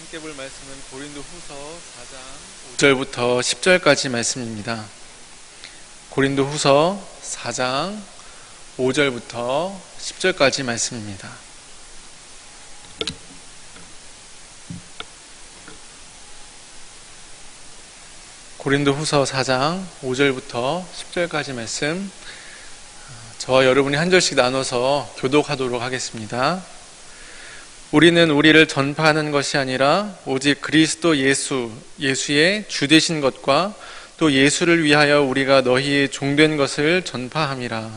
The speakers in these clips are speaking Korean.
함께 볼 말씀은 고린도후서 4장 5절부터 10절까지 말씀입니다. 고린도후서 4장 5절부터 10절까지 말씀입니다. 고린도후서 4장 5절부터 10절까지 말씀, 저와 여러분이 한 절씩 나눠서 교독하도록 하겠습니다. 우리는 우리를 전파하는 것이 아니라 오직 그리스도 예수의 주 되신 것과 또 예수를 위하여 우리가 너희의 종된 것을 전파함이라.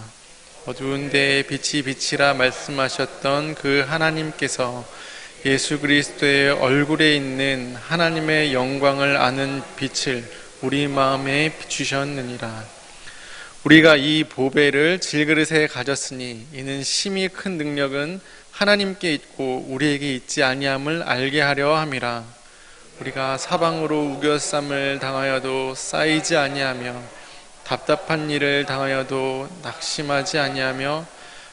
어두운 데에 빛이 빛이라 말씀하셨던 그 하나님께서 예수 그리스도의 얼굴에 있는 하나님의 영광을 아는 빛을 우리 마음에 비추셨느니라. 우리가 이 보배를 질그릇에 가졌으니 이는 심히 큰 능력은 하나님께 있고 우리에게 있지 아니함을 알게 하려 함이라. 우리가 사방으로 우겨쌈을 당하여도 쌓이지 아니하며 답답한 일을 당하여도 낙심하지 아니하며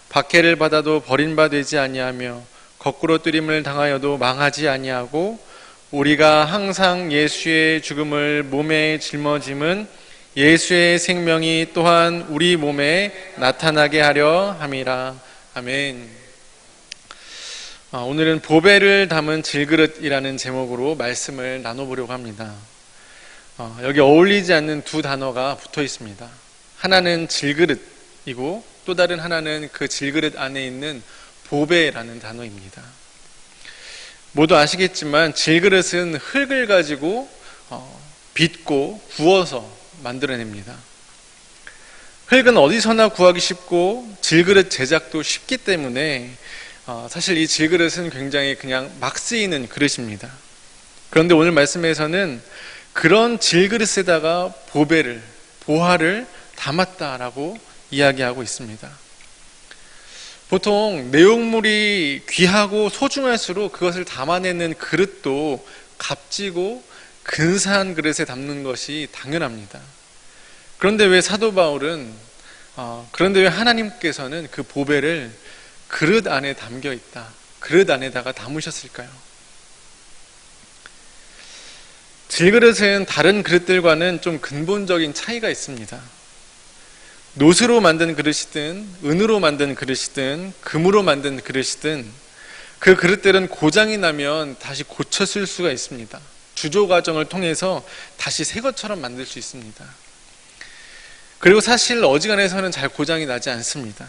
박해를 받아도 버림받지 아니하며 거꾸로 뜨림을 당하여도 망하지 아니하고 우리가 항상 예수의 죽음을 몸에 짊어짐은 예수의 생명이 또한 우리 몸에 나타나게 하려 함이라. 아멘. 오늘은 보배를 담은 질그릇이라는 제목으로 말씀을 나눠보려고 합니다. 여기 어울리지 않는 두 단어가 붙어 있습니다. 하나는 질그릇이고 또 다른 하나는 그 질그릇 안에 있는 보배라는 단어입니다. 모두 아시겠지만 질그릇은 흙을 가지고 빚고 구워서 만들어냅니다. 흙은 어디서나 구하기 쉽고 질그릇 제작도 쉽기 때문에 사실 이 질그릇은 굉장히 그냥 막 쓰이는 그릇입니다. 그런데 오늘 말씀에서는 그런 질그릇에다가 보화를 담았다라고 이야기하고 있습니다. 보통 내용물이 귀하고 소중할수록 그것을 담아내는 그릇도 값지고 근사한 그릇에 담는 것이 당연합니다. 그런데 왜 그런데 왜 하나님께서는 그 보배를 그릇 안에 담겨 있다, 그릇 안에다가 담으셨을까요? 질그릇은 다른 그릇들과는 좀 근본적인 차이가 있습니다. 노스로 만든 그릇이든 은으로 만든 그릇이든 금으로 만든 그릇이든 그 그릇들은 고장이 나면 다시 고쳐 쓸 수가 있습니다. 주조 과정을 통해서 다시 새 것처럼 만들 수 있습니다. 그리고 사실 어지간해서는 잘 고장이 나지 않습니다.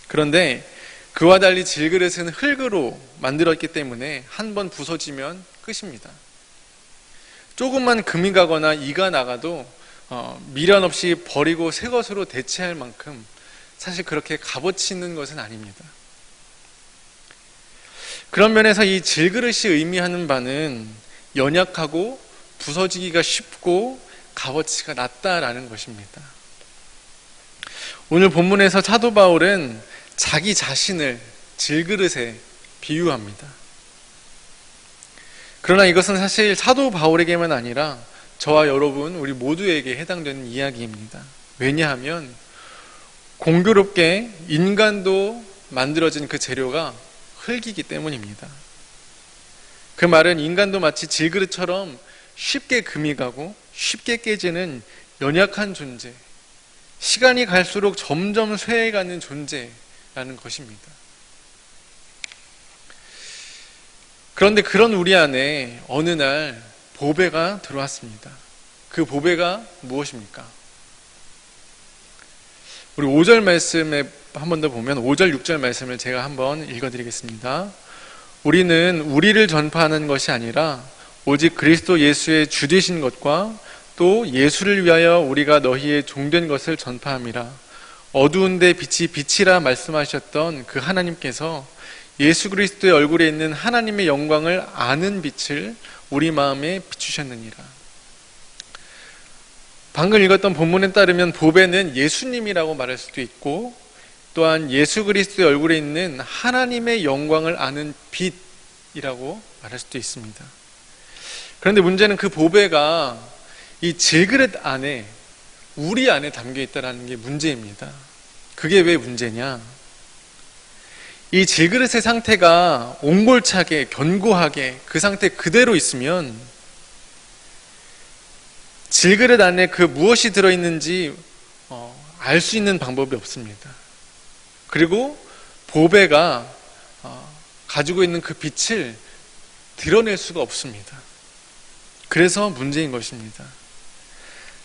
그런데 그와 달리 질그릇은 흙으로 만들었기 때문에 한 번 부서지면 끝입니다. 조금만 금이 가거나 이가 나가도 미련 없이 버리고 새 것으로 대체할 만큼 사실 그렇게 값어치 있는 것은 아닙니다. 그런 면에서 이 질그릇이 의미하는 바는 연약하고 부서지기가 쉽고 값어치가 낮다라는 것입니다. 오늘 본문에서 사도 바울은 자기 자신을 질그릇에 비유합니다. 그러나 이것은 사실 사도 바울에게만 아니라 저와 여러분, 우리 모두에게 해당되는 이야기입니다. 왜냐하면 공교롭게 인간도 만들어진 그 재료가 흙이기 때문입니다. 그 말은 인간도 마치 질그릇처럼 쉽게 금이 가고 쉽게 깨지는 연약한 존재, 시간이 갈수록 점점 쇠해가는 존재라는 것입니다. 그런데 그런 우리 안에 어느 날 보배가 들어왔습니다. 그 보배가 무엇입니까? 우리 5절 말씀에 한 번 더 보면 5절, 6절 말씀을 제가 한번 읽어드리겠습니다. 우리는 우리를 전파하는 것이 아니라 오직 그리스도 예수의 주 되신 것과 또 예수를 위하여 우리가 너희의 종된 것을 전파함이라. 어두운 데 빛이 빛이라 말씀하셨던 그 하나님께서 예수 그리스도의 얼굴에 있는 하나님의 영광을 아는 빛을 우리 마음에 비추셨느니라. 방금 읽었던 본문에 따르면 보배는 예수님이라고 말할 수도 있고 또한 예수 그리스도의 얼굴에 있는 하나님의 영광을 아는 빛이라고 말할 수도 있습니다. 그런데 문제는 그 보배가 이 질그릇 안에, 우리 안에 담겨 있다는 게 문제입니다. 그게 왜 문제냐? 이 질그릇의 상태가 옹골차게 견고하게 그 상태 그대로 있으면 질그릇 안에 그 무엇이 들어있는지 알 수 있는 방법이 없습니다. 그리고 보배가 가지고 있는 그 빛을 드러낼 수가 없습니다. 그래서 문제인 것입니다.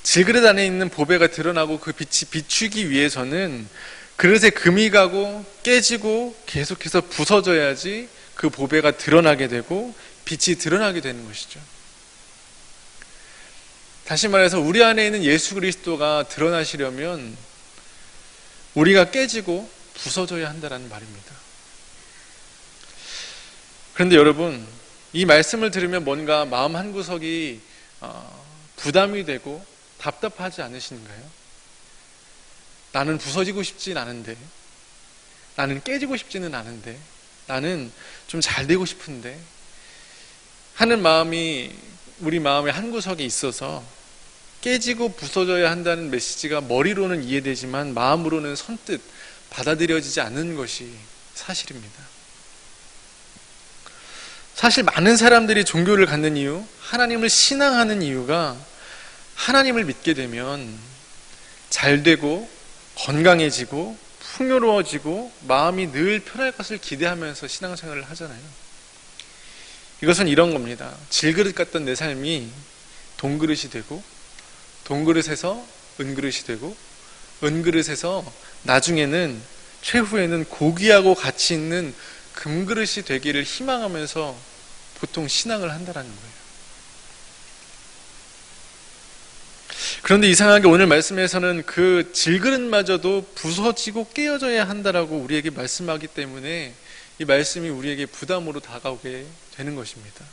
질그릇 안에 있는 보배가 드러나고 그 빛이 비추기 위해서는 그릇에 금이 가고 깨지고 계속해서 부서져야지 그 보배가 드러나게 되고 빛이 드러나게 되는 것이죠. 다시 말해서 우리 안에 있는 예수 그리스도가 드러나시려면 우리가 깨지고 부서져야 한다는 말입니다. 그런데 여러분, 이 말씀을 들으면 뭔가 마음 한구석이 부담이 되고 답답하지 않으신가요? 나는 부서지고 싶진 않은데, 나는 깨지고 싶지는 않은데, 나는 좀 잘 되고 싶은데 하는 마음이 우리 마음의 한구석에 있어서 깨지고 부서져야 한다는 메시지가 머리로는 이해되지만 마음으로는 선뜻 받아들여지지 않는 것이 사실입니다. 사실 많은 사람들이 종교를 갖는 이유, 하나님을 신앙하는 이유가 하나님을 믿게 되면 잘 되고 건강해지고 풍요로워지고 마음이 늘 편할 것을 기대하면서 신앙생활을 하잖아요. 이것은 이런 겁니다. 질그릇 같던 내 삶이 동그릇이 되고, 동그릇에서 은그릇이 되고, 은그릇에서 나중에는 최후에는 고귀하고 가치 있는 금그릇이 되기를 희망하면서 보통 신앙을 한다는 거예요. 그런데 이상하게 오늘 말씀에서는 그 질그릇마저도 부서지고 깨어져야 한다라고 우리에게 말씀하기 때문에 이 말씀이 우리에게 부담으로 다가오게 되는 것입니다.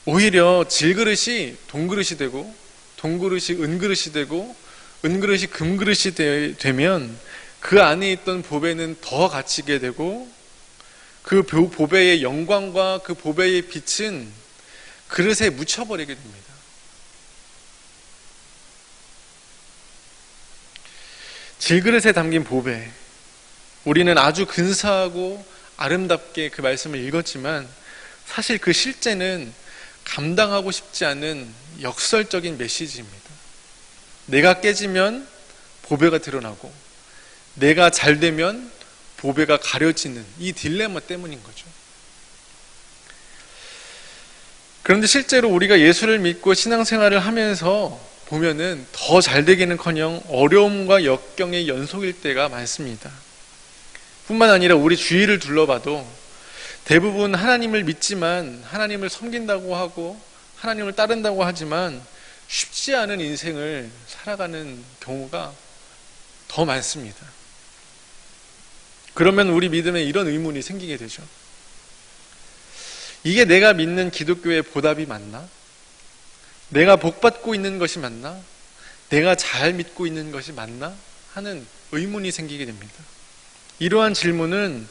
오히려 질그릇이 동그릇이 되고, 동그릇이 은그릇이 되고, 은그릇이 금그릇이 되면 그 안에 있던 보배는 더 갇히게 되고, 그 보배의 영광과 그 보배의 빛은 그릇에 묻혀버리게 됩니다. 질그릇에 담긴 보배, 우리는 아주 근사하고 아름답게 그 말씀을 읽었지만 사실 그 실제는 감당하고 싶지 않은 역설적인 메시지입니다. 내가 깨지면 보배가 드러나고 내가 잘 되면 보배가 가려지는 이 딜레마 때문인 거죠. 그런데 실제로 우리가 예수를 믿고 신앙생활을 하면서 보면은 더 잘 되기는커녕 어려움과 역경의 연속일 때가 많습니다. 뿐만 아니라 우리 주위를 둘러봐도 대부분 하나님을 믿지만 하나님을 섬긴다고 하고 하나님을 따른다고 하지만 쉽지 않은 인생을 살아가는 경우가 더 많습니다. 그러면 우리 믿음에 이런 의문이 생기게 되죠. 이게 내가 믿는 기독교의 보답이 맞나? 내가 복받고 있는 것이 맞나? 내가 잘 믿고 있는 것이 맞나? 하는 의문이 생기게 됩니다. 이러한 질문은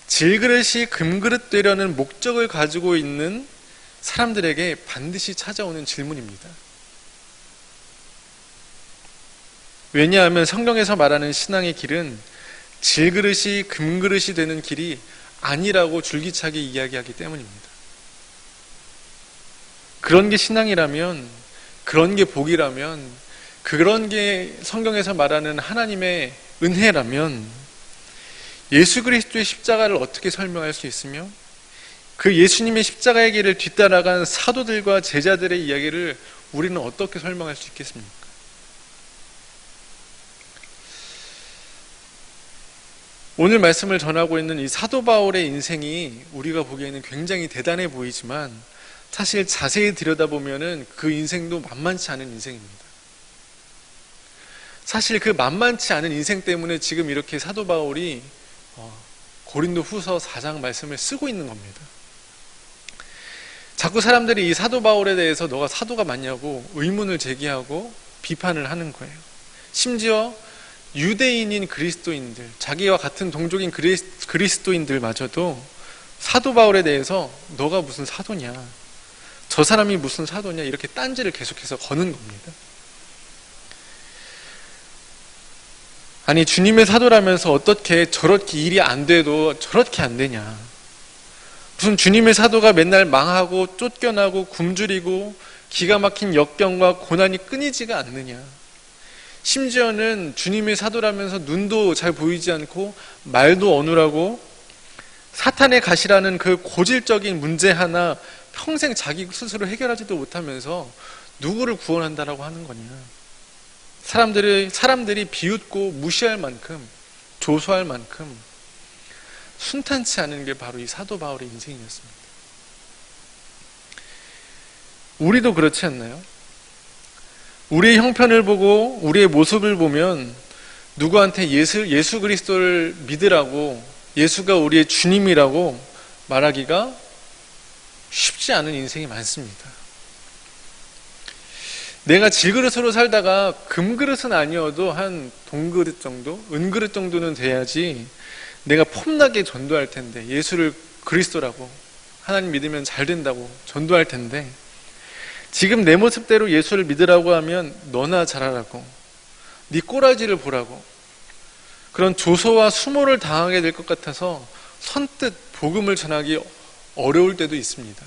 질그릇이 금그릇 되려는 목적을 가지고 있는 사람들에게 반드시 찾아오는 질문입니다. 왜냐하면 성경에서 말하는 신앙의 길은 질그릇이 금그릇이 되는 길이 아니라고 줄기차게 이야기하기 때문입니다. 그런 게 신앙이라면, 그런 게 복이라면, 그런 게 성경에서 말하는 하나님의 은혜라면 예수 그리스도의 십자가를 어떻게 설명할 수 있으며 그 예수님의 십자가의 길을 뒤따라간 사도들과 제자들의 이야기를 우리는 어떻게 설명할 수 있겠습니까? 오늘 말씀을 전하고 있는 이 사도 바울의 인생이 우리가 보기에는 굉장히 대단해 보이지만 사실 자세히 들여다보면은 그 인생도 만만치 않은 인생입니다. 사실 그 만만치 않은 인생 때문에 지금 이렇게 사도 바울이 고린도 후서 4장 말씀을 쓰고 있는 겁니다. 자꾸 사람들이 이 사도 바울에 대해서 너가 사도가 맞냐고 의문을 제기하고 비판을 하는 거예요. 심지어 유대인인 그리스도인들, 자기와 같은 동족인 그리스도인들마저도 사도 바울에 대해서 너가 무슨 사도냐, 저 사람이 무슨 사도냐 이렇게 딴지를 계속해서 거는 겁니다. 아니, 주님의 사도라면서 어떻게 저렇게 일이 안 돼도 저렇게 안 되냐. 무슨 주님의 사도가 맨날 망하고 쫓겨나고 굶주리고 기가 막힌 역경과 고난이 끊이지가 않느냐. 심지어는 주님의 사도라면서 눈도 잘 보이지 않고 말도 어눌하고 사탄의 가시라는 그 고질적인 문제 하나 평생 자기 스스로 해결하지도 못하면서 누구를 구원한다라고 하는 거냐. 사람들이 비웃고 무시할 만큼, 조소할 만큼 순탄치 않은 게 바로 이 사도 바울의 인생이었습니다. 우리도 그렇지 않나요? 우리의 형편을 보고 우리의 모습을 보면 누구한테 예수 그리스도를 믿으라고, 예수가 우리의 주님이라고 말하기가 쉽지 않은 인생이 많습니다. 내가 질그릇으로 살다가 금그릇은 아니어도 한 동그릇 정도, 은그릇 정도는 돼야지 내가 폼나게 전도할 텐데, 예수를 그리스도라고, 하나님 믿으면 잘 된다고 전도할 텐데, 지금 내 모습대로 예수를 믿으라고 하면 너나 잘하라고, 네 꼬라지를 보라고, 그런 조소와 수모를 당하게 될 것 같아서 선뜻 복음을 전하기 어려울 때도 있습니다.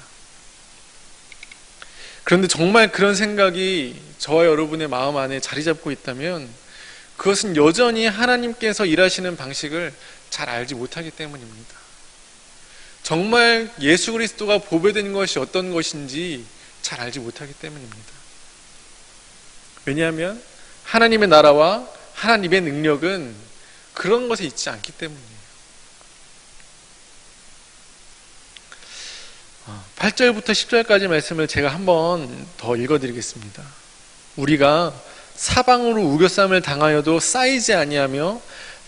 그런데 정말 그런 생각이 저와 여러분의 마음 안에 자리 잡고 있다면 그것은 여전히 하나님께서 일하시는 방식을 잘 알지 못하기 때문입니다. 정말 예수 그리스도가 보배된 것이 어떤 것인지 잘 알지 못하기 때문입니다. 왜냐하면 하나님의 나라와 하나님의 능력은 그런 것에 있지 않기 때문이에요. 8절부터 10절까지 말씀을 제가 한번 더 읽어드리겠습니다. 우리가 사방으로 우겨쌈을 당하여도 쌓이지 아니하며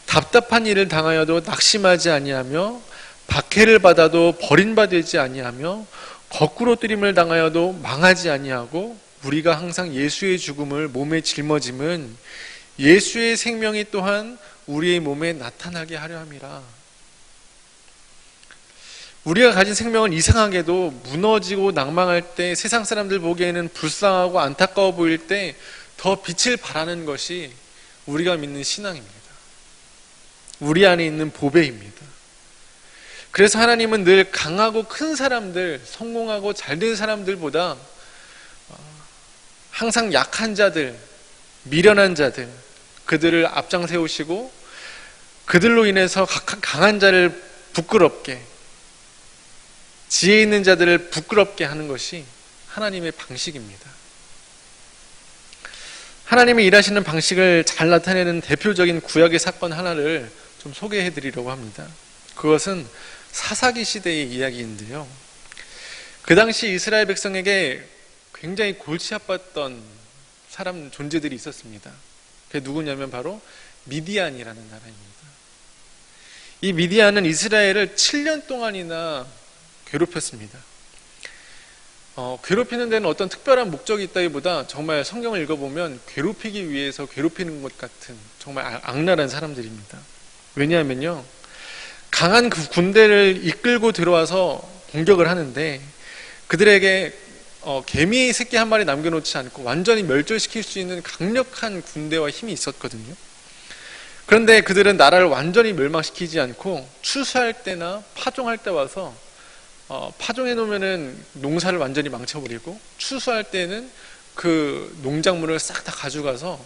답답한 일을 당하여도 낙심하지 아니하며 박해를 받아도 버림받지 아니하며 거꾸로 뜨림을 당하여도 망하지 아니하고 우리가 항상 예수의 죽음을 몸에 짊어짐은 예수의 생명이 또한 우리의 몸에 나타나게 하려 함이라. 우리가 가진 생명은 이상하게도 무너지고 낭망할 때, 세상 사람들 보기에는 불쌍하고 안타까워 보일 때 더 빛을 발하는 것이 우리가 믿는 신앙입니다. 우리 안에 있는 보배입니다. 그래서 하나님은 늘 강하고 큰 사람들, 성공하고 잘된 사람들보다 항상 약한 자들, 미련한 자들, 그들을 앞장 세우시고 그들로 인해서 강한 자를 부끄럽게, 지혜 있는 자들을 부끄럽게 하는 것이 하나님의 방식입니다. 하나님이 일하시는 방식을 잘 나타내는 대표적인 구약의 사건 하나를 좀 소개해 드리려고 합니다. 그것은 사사기 시대의 이야기인데요. 그 당시 이스라엘 백성에게 굉장히 골치 아팠던 존재들이 있었습니다. 그게 누구냐면 바로 미디안이라는 나라입니다. 이 미디안은 이스라엘을 7년 동안이나 괴롭혔습니다. 괴롭히는 데는 어떤 특별한 목적이 있다기보다 정말 성경을 읽어보면 괴롭히기 위해서 괴롭히는 것 같은 정말 악랄한 사람들입니다. 왜냐하면요, 강한 그 군대를 이끌고 들어와서 공격을 하는데 그들에게 개미 새끼 한 마리 남겨놓지 않고 완전히 멸절시킬 수 있는 강력한 군대와 힘이 있었거든요. 그런데 그들은 나라를 완전히 멸망시키지 않고 추수할 때나 파종할 때 와서 파종해 놓으면은 농사를 완전히 망쳐버리고 추수할 때는 그 농작물을 싹 다 가져가서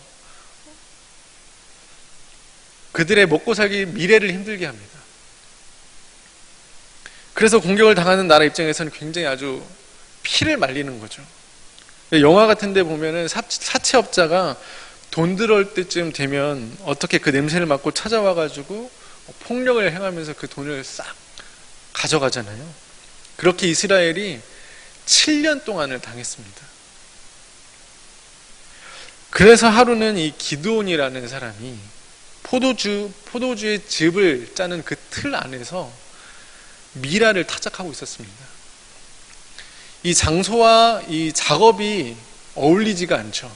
그들의 먹고 살기 미래를 힘들게 합니다. 그래서 공격을 당하는 나라 입장에서는 굉장히 아주 피를 말리는 거죠. 영화 같은 데 보면은 사채업자가 돈 들어올 때쯤 되면 어떻게 그 냄새를 맡고 찾아와 가지고 폭력을 행하면서 그 돈을 싹 가져가잖아요. 그렇게 이스라엘이 7년 동안을 당했습니다. 그래서 하루는 이 기드온이라는 사람이 포도주의 즙을 짜는 그 틀 안에서 미라를 타작하고 있었습니다. 이 장소와 이 작업이 어울리지가 않죠.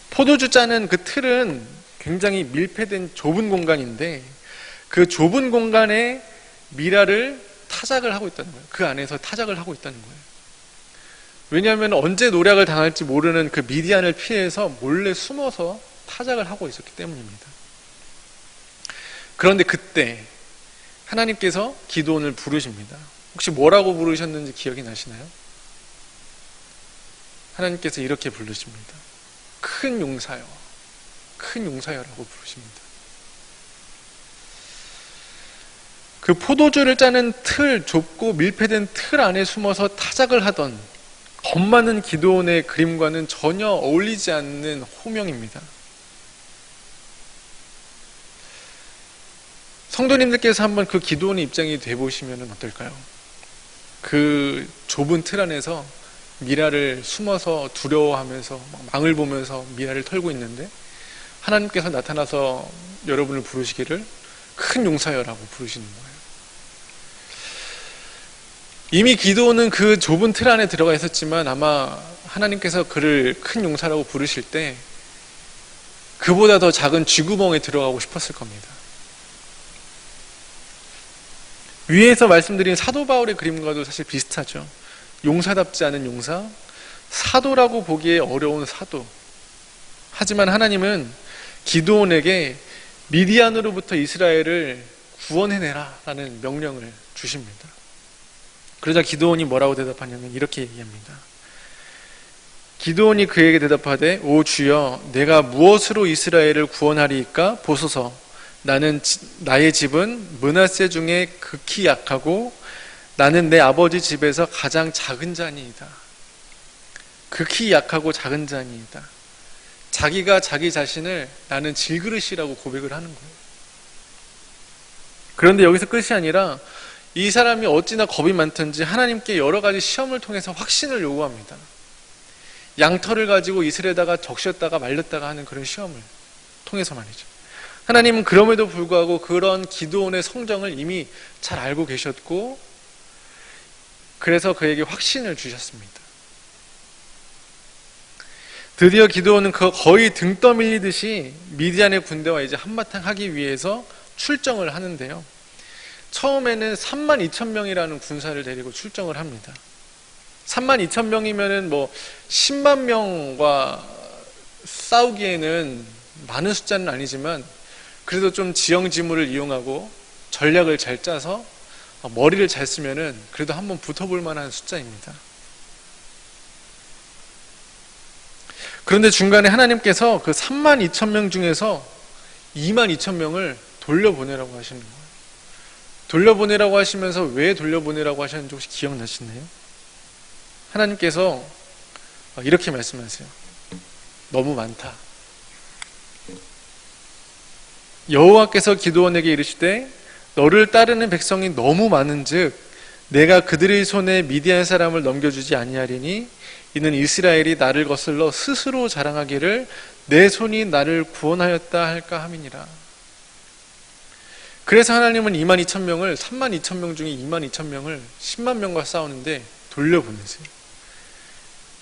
포도주 짜는 그 틀은 굉장히 밀폐된 좁은 공간인데 그 좁은 공간에 미라를 타작을 하고 있다는 거예요. 그 안에서 타작을 하고 있다는 거예요. 왜냐하면 언제 노략을 당할지 모르는 그 미디안을 피해서 몰래 숨어서 타작을 하고 있었기 때문입니다. 그런데 그때 하나님께서 기드온을 부르십니다. 혹시 뭐라고 부르셨는지 기억이 나시나요? 하나님께서 이렇게 부르십니다. 큰 용사여, 큰 용사여라고 부르십니다. 그 포도주를 짜는 틀, 좁고 밀폐된 틀 안에 숨어서 타작을 하던 겁 많은 기드온의 그림과는 전혀 어울리지 않는 호명입니다. 성도님들께서 한번 그 기드온의 입장이 돼보시면 어떨까요? 그 좁은 틀 안에서 미라를 숨어서 두려워하면서 망을 보면서 미라를 털고 있는데 하나님께서 나타나서 여러분을 부르시기를 큰 용사여라고 부르시는 거예요. 이미 기드온은 그 좁은 틀 안에 들어가 있었지만 아마 하나님께서 그를 큰 용사라고 부르실 때 그보다 더 작은 쥐구멍에 들어가고 싶었을 겁니다. 위에서 말씀드린 사도 바울의 그림과도 사실 비슷하죠. 용사답지 않은 용사, 사도라고 보기에 어려운 사도. 하지만 하나님은 기드온에게 미디안으로부터 이스라엘을 구원해내라 라는 명령을 주십니다. 그러자 기드온이 뭐라고 대답하냐면 이렇게 얘기합니다. 기드온이 그에게 대답하되 오 주여 내가 무엇으로 이스라엘을 구원하리이까 보소서 나의 집은 므낫세 중에 극히 약하고 나는 내 아버지 집에서 가장 작은 자니이다. 극히 약하고 작은 자니이다. 자기가 자기 자신을 나는 질그릇이라고 고백을 하는 거예요. 그런데 여기서 끝이 아니라 이 사람이 어찌나 겁이 많든지 하나님께 여러 가지 시험을 통해서 확신을 요구합니다. 양털을 가지고 이슬에다가 적셨다가 말렸다가 하는 그런 시험을 통해서 말이죠. 하나님은 그럼에도 불구하고 그런 기드온의 성정을 이미 잘 알고 계셨고 그래서 그에게 확신을 주셨습니다. 드디어 기드온은 거의 등 떠밀리듯이 미디안의 군대와 이제 한바탕 하기 위해서 출정을 하는데요. 처음에는 32,000명이라는 군사를 데리고 출정을 합니다. 32,000명이면은 뭐 10만 명과 싸우기에는 많은 숫자는 아니지만 그래도 좀 지형지물을 이용하고 전략을 잘 짜서 머리를 잘 쓰면은 그래도 한번 붙어볼 만한 숫자입니다. 그런데 중간에 하나님께서 그 32,000명 중에서 22,000명을 돌려보내라고 하시는 거예요. 돌려보내라고 하시면서 왜 돌려보내라고 하셨는지 혹시 기억나시나요? 하나님께서 이렇게 말씀하세요. 너무 많다. 여호와께서 기드온에게 이르시되 너를 따르는 백성이 너무 많은즉 내가 그들의 손에 미디안 사람을 넘겨주지 아니하리니 이는 이스라엘이 나를 거슬러 스스로 자랑하기를 내 손이 나를 구원하였다 할까 함이니라. 그래서 하나님은 22,000명을 32,000명 중에 22,000명을 10만 명과 싸우는데 돌려보내세요.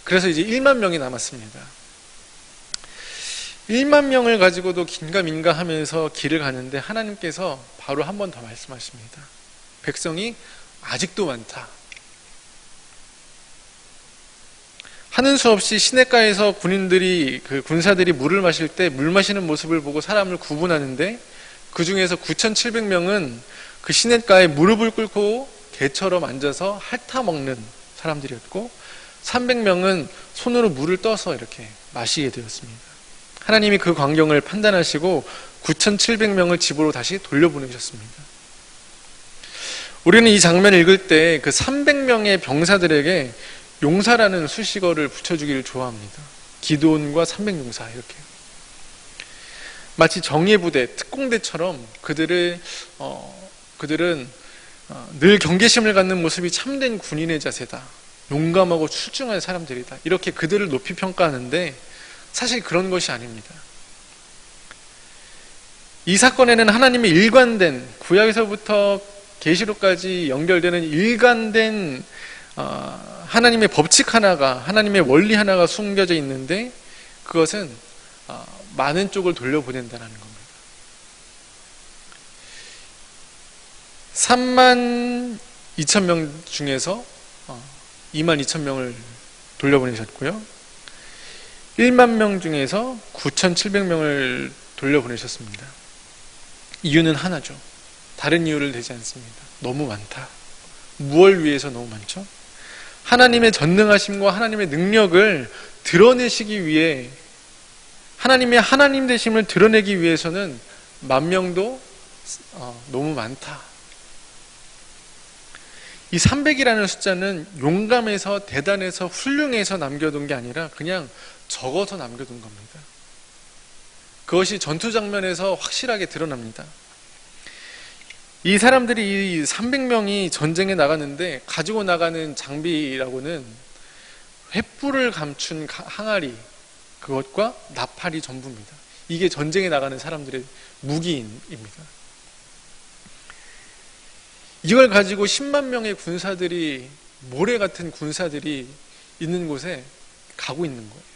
그래서 이제 1만 명이 남았습니다. 1만 명을 가지고도 긴가민가 하면서 길을 가는데 하나님께서 바로 한 번 더 말씀하십니다. 백성이 아직도 많다. 하는 수 없이 시냇가에서 군사들이 물을 마실 때 물 마시는 모습을 보고 사람을 구분하는데 그 중에서 9,700명은 그 시냇가에 무릎을 꿇고 개처럼 앉아서 핥아 먹는 사람들이었고 300명은 손으로 물을 떠서 이렇게 마시게 되었습니다. 하나님이 그 광경을 판단하시고 9,700명을 집으로 다시 돌려보내셨습니다. 우리는 이 장면을 읽을 때 그 300명의 병사들에게 용사라는 수식어를 붙여주기를 좋아합니다. 기드온과 300용사 이렇게. 마치 정예부대, 특공대처럼 그들은 늘 경계심을 갖는 모습이 참된 군인의 자세다. 용감하고 출중한 사람들이다. 이렇게 그들을 높이 평가하는데 사실 그런 것이 아닙니다. 이 사건에는 하나님의 일관된 구약에서부터 계시록까지 연결되는 일관된 하나님의 법칙 하나가 하나님의 원리 하나가 숨겨져 있는데 그것은 많은 쪽을 돌려보낸다는 겁니다. 32,000명 중에서 22,000명을 돌려보내셨고요. 1만 명 중에서 9,700명을 돌려보내셨습니다. 이유는 하나죠. 다른 이유를 대지 않습니다. 너무 많다. 무엇을 위해서 너무 많죠? 하나님의 전능하심과 하나님의 능력을 드러내시기 위해, 하나님의 하나님 되심을 드러내기 위해서는 10,000명도 너무 많다. 이 300이라는 숫자는 용감해서 대단해서 훌륭해서 남겨둔 게 아니라 그냥 적어서 남겨둔 겁니다. 그것이 전투 장면에서 확실하게 드러납니다. 이 사람들이, 이 300명이 전쟁에 나갔는데 가지고 나가는 장비라고는 횃불을 감춘 항아리, 그것과 나팔이 전부입니다. 이게 전쟁에 나가는 사람들의 무기입니다. 이걸 가지고 10만 명의 군사들이, 모래 같은 군사들이 있는 곳에 가고 있는 거예요.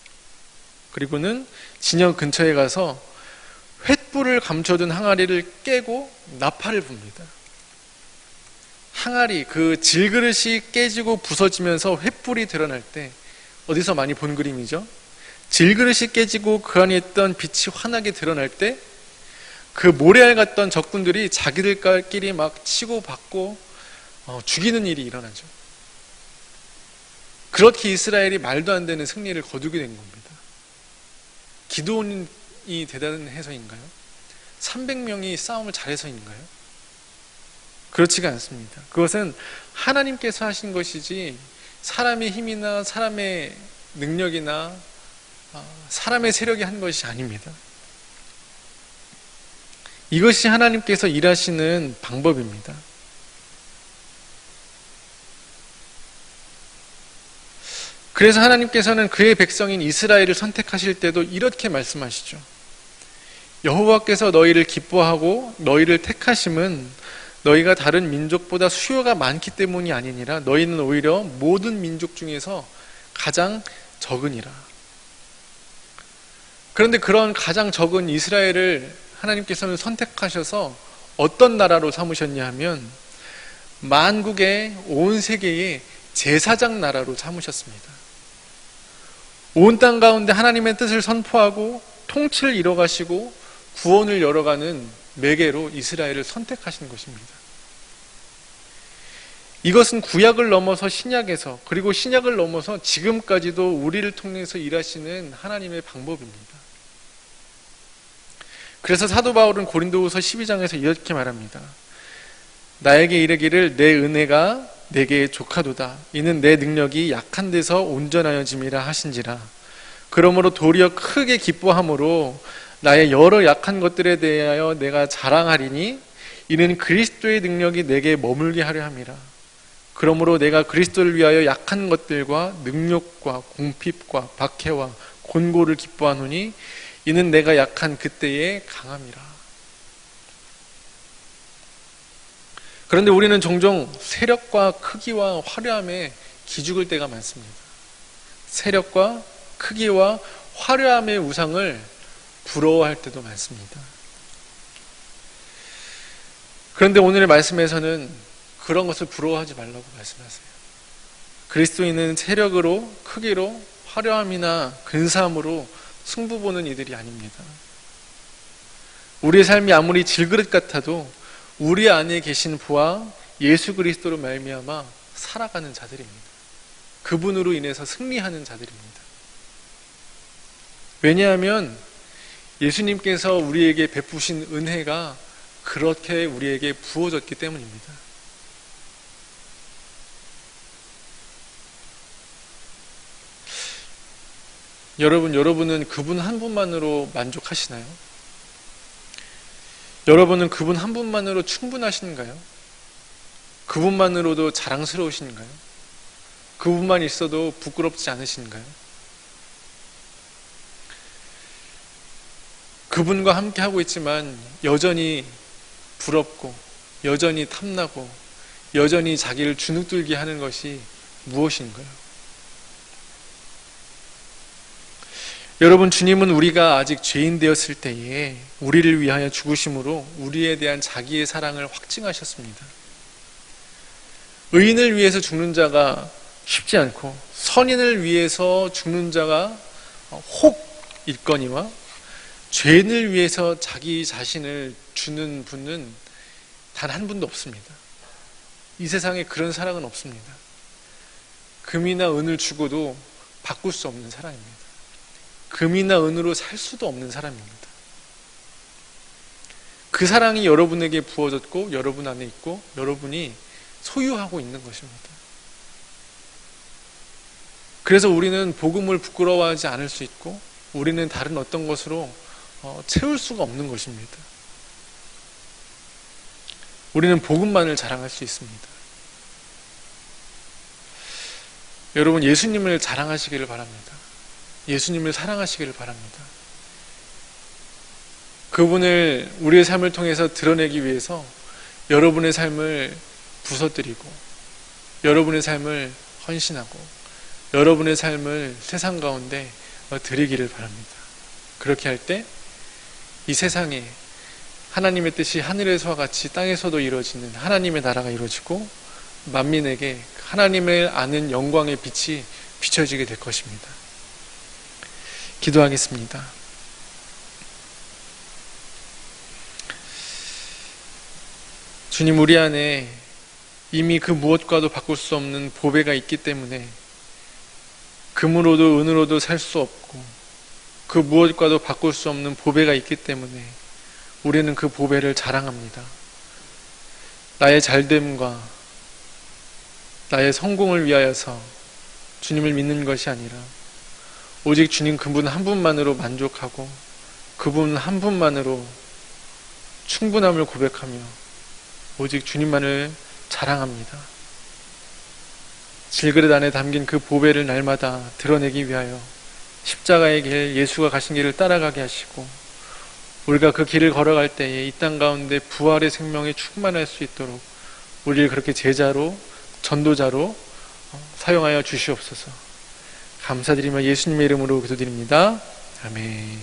그리고는 진영 근처에 가서 횃불을 감춰둔 항아리를 깨고 나팔을 붑니다. 항아리, 그 질그릇이 깨지고 부서지면서 횃불이 드러날 때, 어디서 많이 본 그림이죠? 질그릇이 깨지고 그 안에 있던 빛이 환하게 드러날 때 그 모래알 같던 적군들이 자기들끼리 막 치고받고 죽이는 일이 일어나죠. 그렇게 이스라엘이 말도 안 되는 승리를 거두게 된 겁니다. 기드온이 대단해서인가요? 300명이 싸움을 잘해서인가요? 그렇지가 않습니다. 그것은 하나님께서 하신 것이지 사람의 힘이나 사람의 능력이나 사람의 세력이 한 것이 아닙니다. 이것이 하나님께서 일하시는 방법입니다. 그래서 하나님께서는 그의 백성인 이스라엘을 선택하실 때도 이렇게 말씀하시죠. 여호와께서 너희를 기뻐하고 너희를 택하심은 너희가 다른 민족보다 수요가 많기 때문이 아니니라. 너희는 오히려 모든 민족 중에서 가장 적으니라. 그런데 그런 가장 적은 이스라엘을 하나님께서는 선택하셔서 어떤 나라로 삼으셨냐 하면 만국의 온 세계의 제사장 나라로 삼으셨습니다. 온 땅 가운데 하나님의 뜻을 선포하고 통치를 이뤄가시고 구원을 열어가는 매개로 이스라엘을 선택하신 것입니다. 이것은 구약을 넘어서 신약에서, 그리고 신약을 넘어서 지금까지도 우리를 통해서 일하시는 하나님의 방법입니다. 그래서 사도 바울은 고린도후서 12장에서 이렇게 말합니다. 나에게 이르기를 내 은혜가 내게 족하도다. 이는 내 능력이 약한 데서 온전하여짐이라 하신지라. 그러므로 도리어 크게 기뻐함으로 나의 여러 약한 것들에 대하여 내가 자랑하리니 이는 그리스도의 능력이 내게 머물게 하려 함이라. 그러므로 내가 그리스도를 위하여 약한 것들과 능욕과 궁핍과 박해와 곤고를 기뻐하노니 이는 내가 약한 그때의 강함이라. 그런데 우리는 종종 세력과 크기와 화려함에 기죽을 때가 많습니다. 세력과 크기와 화려함의 우상을 부러워할 때도 많습니다. 그런데 오늘의 말씀에서는 그런 것을 부러워하지 말라고 말씀하세요. 그리스도인은 세력으로, 크기로, 화려함이나 근사함으로 승부 보는 이들이 아닙니다. 우리의 삶이 아무리 질그릇 같아도 우리 안에 계신 부와 예수 그리스도로 말미암아 살아가는 자들입니다. 그분으로 인해서 승리하는 자들입니다. 왜냐하면 예수님께서 우리에게 베푸신 은혜가 그렇게 우리에게 부어졌기 때문입니다. 여러분은 그분 한 분만으로 만족하시나요? 여러분은 그분 한 분만으로 충분하신가요? 그분만으로도 자랑스러우신가요? 그분만 있어도 부끄럽지 않으신가요? 그분과 함께 하고 있지만 여전히 부럽고 여전히 탐나고 여전히 자기를 주눅들게 하는 것이 무엇인가요? 여러분, 주님은 우리가 아직 죄인 되었을 때에 우리를 위하여 죽으심으로 우리에 대한 자기의 사랑을 확증하셨습니다. 의인을 위해서 죽는 자가 쉽지 않고 선인을 위해서 죽는 자가 혹 있거니와 죄인을 위해서 자기 자신을 주는 분은 단 한 분도 없습니다. 이 세상에 그런 사랑은 없습니다. 금이나 은을 주고도 바꿀 수 없는 사랑입니다. 금이나 은으로 살 수도 없는 사람입니다. 그 사랑이 여러분에게 부어졌고 여러분 안에 있고 여러분이 소유하고 있는 것입니다. 그래서 우리는 복음을 부끄러워하지 않을 수 있고 우리는 다른 어떤 것으로 채울 수가 없는 것입니다. 우리는 복음만을 자랑할 수 있습니다. 여러분, 예수님을 자랑하시기를 바랍니다. 예수님을 사랑하시기를 바랍니다. 그분을 우리의 삶을 통해서 드러내기 위해서 여러분의 삶을 부서뜨리고 여러분의 삶을 헌신하고 여러분의 삶을 세상 가운데 드리기를 바랍니다. 그렇게 할 때 이 세상에 하나님의 뜻이 하늘에서와 같이 땅에서도 이루어지는 하나님의 나라가 이루어지고 만민에게 하나님을 아는 영광의 빛이 비춰지게 될 것입니다. 기도하겠습니다. 주님, 우리 안에 이미 그 무엇과도 바꿀 수 없는 보배가 있기 때문에 금으로도 은으로도 살 수 없고 그 무엇과도 바꿀 수 없는 보배가 있기 때문에 우리는 그 보배를 자랑합니다. 나의 잘됨과 나의 성공을 위하여서 주님을 믿는 것이 아니라 오직 주님 그분 한 분만으로 만족하고 그분 한 분만으로 충분함을 고백하며 오직 주님만을 자랑합니다. 질그릇 안에 담긴 그 보배를 날마다 드러내기 위하여 십자가의 길, 예수가 가신 길을 따라가게 하시고 우리가 그 길을 걸어갈 때에 이 땅 가운데 부활의 생명에 충만할 수 있도록 우리를 그렇게 제자로, 전도자로 사용하여 주시옵소서. 감사드리며 예수님의 이름으로 기도드립니다. 아멘.